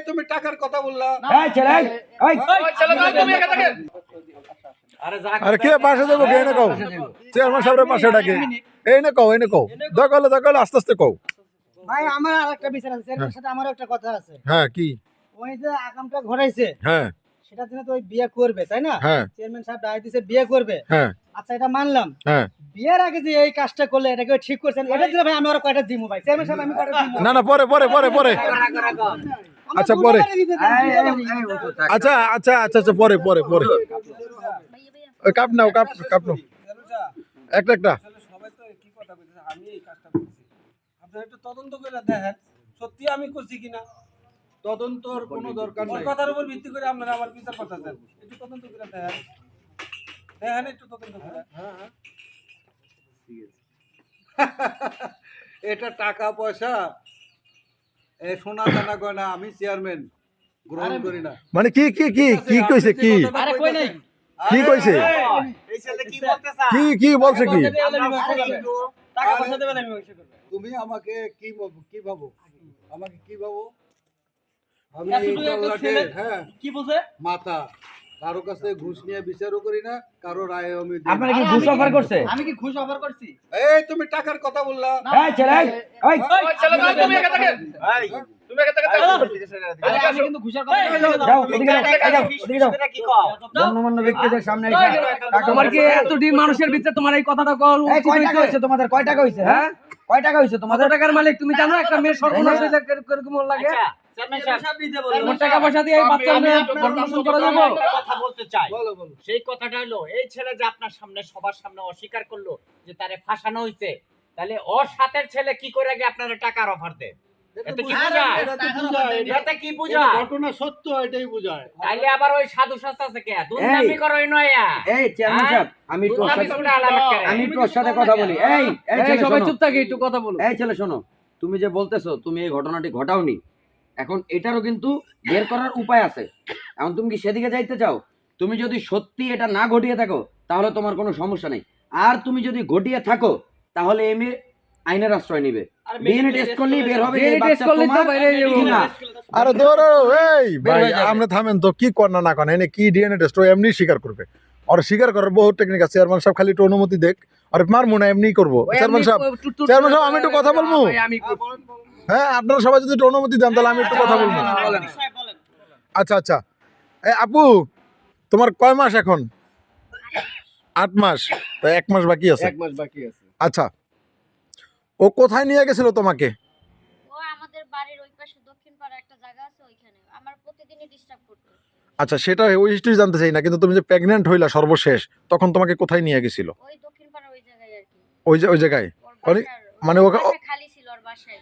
তুমি টাকার কথা বললা। এই ছেলে এই ছেলে দাও তুমি এখান থেকে। আরে কে পাশে যাবো কে না কও চেয়ারম্যান সাহেবের পাশে ডাকে এই না কও দকলে আস্তে আস্তে কও ভাই আমার আরেকটা বিচার আছে এর সাথে আমারও একটা কথা আছে। হ্যাঁ কি ওই যে আগামটা ঘটাইছে হ্যাঁ সেটার জন্য তো ওই বিয়ে করবে তাই না? হ্যাঁ চেয়ারম্যান সাহেব দায় দিয়েছে বিয়ে করবে। হ্যাঁ আচ্ছা এটা মানলাম, হ্যাঁ বিয়ের আগে যে এই কাজটা করলে এটাকে ঠিক করছেন এটা দিলে ভাই আমি আর কয়টা দিমু ভাই চেয়ারম্যান সাহেব আমি কয়টা দিমু না পরে আচ্ছা পরে আচ্ছা পরে ওই কাপ নাও একটা সবাই তো কি কথা বলছে, আমি এই কাজটা করছি, আপনারা একটু তদন্ত করে দেখেন সত্যি আমি করছি কিনা। তদন্তর কোনো দরকার নেই, কথার উপর ভিত্তি করে আপনারা আমার বিচার করতেছেন। একটু তদন্ত করে দেখেন একটু তদন্ত করে। এটা টাকা পয়সা এ সোনা দানা গয়না আমি চেয়ারম্যান গ্রহণ করি না। মানে কি কইছে কি আরে কই নাই কি কইছে এই ছেলে কি বলতেছ? কি বলছে কি টাকা পয়সা দেবেন আমি ব্যবসা করব। তুমি আমাকে কি ভাবো আমি এতটুকু একটা ছেলে হ্যাঁ কি বলছে? মাথা কারো কাছে ঘুষ নিয়ে বিচারও করি না, কারো রায় আমি দিই না। আপনারা কি ঘুষ অফার করছে? আমি কি ঘুষ অফার করছি? এই তুমি টাকার কথা বললা। এই ছেলে এই ছেলে দাও তুমি এখান থেকে। তুমি এখান থেকে যাও। আরে আমি কিন্তু ঘুষের কথা যাও ওদিকে যাও কি কও? গণ্যমান্য ব্যক্তিদের সামনে এসে তোমার কি এত ডিম মানুষের ভিতরে তোমার এই কথাটা কল এই কয় টাকা হইছে তোমাদের কয় টাকা হইছে হ্যাঁ কয় টাকা হইছে কত তোমাদের টাকার মালিক তুমি জানো? একটা মেয়ে সর্বনাশ হইলে কিরকম লাগে? তোমার টাকা পয়সা দিয়ে এই বাচ্চা মেয়ে ভরণ করা যাবে? কথা বলতে চাই। বলো সেই কথাটা হলো এই ছেলে যে আপনার সামনে সবার সামনে অস্বীকার করলো যে তারে ফাঁসানো হয়েছে, তাহলে ওর সাথের ছেলে কি করে আগে আপনারা টাকার অফার দেয়? এতে কি বোঝায়? এতে কি বোঝায়? ঘটনা সত্য, এটাই বোঝায়। তাইলে আবার ওই সাধু শাস্ত্র থেকে দুর্নামি করো নয়া। এই চেয়ারম্যান সাহেব আমি একটু ওর দুর্নামি সাথে- তোমরা আলাদা করে। আমি একটু ওর সাথে কথা বলি এই এই ছেলে সবাই শোনো। চুপ থাকি, একটু কথা বলো। এই ছেলে শোনো, তুমি যে বলতেছো তুমি এই ঘটনাটি ঘটাওনি, এখন এটারও কিন্তু বের করার উপায় আছে। এখন তুমি কি সেদিকে যাইতে চাও? তুমি যদি সত্যি এটা না ঘটিয়ে থাকো তাহলে তোমার কোনো সমস্যা নেই, আর তুমি যদি ঘটিয়ে থাকো তাহলে এমএ আইনের আশ্রয় নিবে। ডিএনএ টেস্ট করলেই বের হবে যে DNA বাচ্চা টেস্ট করলেই তো তোমার বাইরে যাবো। কি না। আরে ধরো এই বের ভাই হয়ে যাবে। আপনি থামেন তো, কি কর না কর এনে কি ডিএনএ টেস্ট ও এমনি স্বীকার করবে, আর স্বীকার করার বহু টেকনিক আছে। চেয়ারম্যান সাহেব খালি একটু অনুমতি দেখ, আর মারমু না এমনি করবো। চেয়ারম্যান সাহেব আমি একটু কথা বলবো। আমি হ্যাঁ আপনারা সবাই যদি একটু অনুমতি দেন তাহলে আমি একটু কথা বলবো। আচ্ছা এই আপু তোমার কয় মাস এখন? 8 মাস, তো 1 মাস বাকি আছে। 1 মাস বাকি আছে। আচ্ছা ও কোথায় নিয়ে গেছিল তোমাকে? ও আমাদের বাড়ির ওই পাশে দক্ষিণ পাড়া একটা জায়গা আছে ওইখানে আমার প্রতিদিনই ডিস্টার্ব করতো। আচ্ছা সেটা ওই হিস্ট্রি জানতে চাই না, কিন্তু তুমি যে প্রেগন্যান্ট হইলা সর্বশেষ তখন তোমাকে কোথায় নিয়ে গেছিল? ওই দক্ষিণ পাড়া ওই জায়গায় আর কি। ওই জায়গায় ওর মানে- বাসার- মানে ওর ওকে- বাসা খালি ছিল ওর বাসায়।